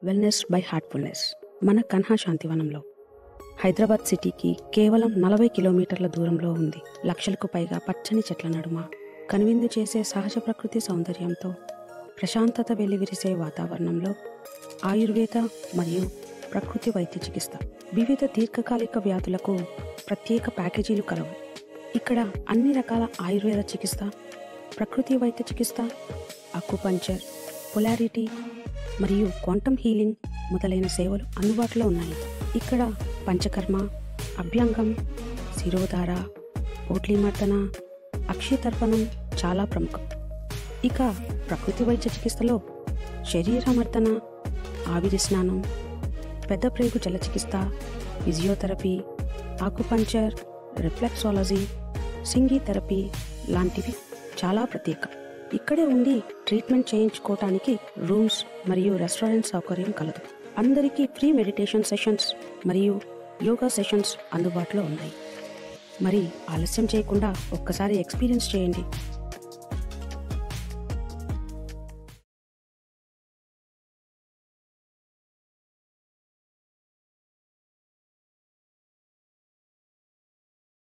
Wellness by Heartfulness మన కన్హా శాంతివనంలో. హైదరాబాద్ సిటీకి కేవలం 40 కిలోమీటర్ల దూరంలో ఉంది. లక్షలకు పైగా పచ్చని చెట్ల నడుమ కనువిందు చేసే సహజ ప్రకృతి సౌందర్యంతో, ప్రశాంతత వెల్లివిరిసే వాతావరణంలో ఆయుర్వేద మరియు ప్రకృతి వైద్య చికిత్స, వివిధ దీర్ఘకాలిక వ్యాధులకు ప్రత్యేక ప్యాకేజీలు కలవు. ఇక్కడ అన్ని రకాల ఆయుర్వేద చికిత్స, ప్రకృతి వైద్య చికిత్స, అక్యుపంక్చర్, పొలారిటీ మరియు క్వాంటమ్ హీలింగ్ మొదలైన సేవలు అందుబాటులో ఉన్నాయి. ఇక్కడ పంచకర్మ, అభ్యంగం, శిరోధార, పోట్లీమర్దన, అక్షితర్పణం చాలా ప్రముఖం. ఇక ప్రకృతి వైద్య చికిత్సలో శరీరమర్దన, ఆవిరి స్నానం, పెద్ద ప్రేగు జల చికిత్స, ఫిజియోథెరపీ, ఆకుపంచర్, రిఫ్లెక్సాలజీ, సింగీ థెరపీ లాంటివి చాలా ప్రత్యేకం. ఇక్కడే ఉండి ట్రీట్మెంట్ చేయించుకోవటానికి రూమ్స్ మరియు రెస్టారెంట్ సౌకర్యం కలదు. అందరికీ ఫ్రీ మెడిటేషన్ సెషన్స్ మరియు యోగా సెషన్స్ అందుబాటులో ఉన్నాయి. మరి ఆలస్యం చేయకుండా ఒక్కసారి ఎక్స్పీరియన్స్ చేయండి.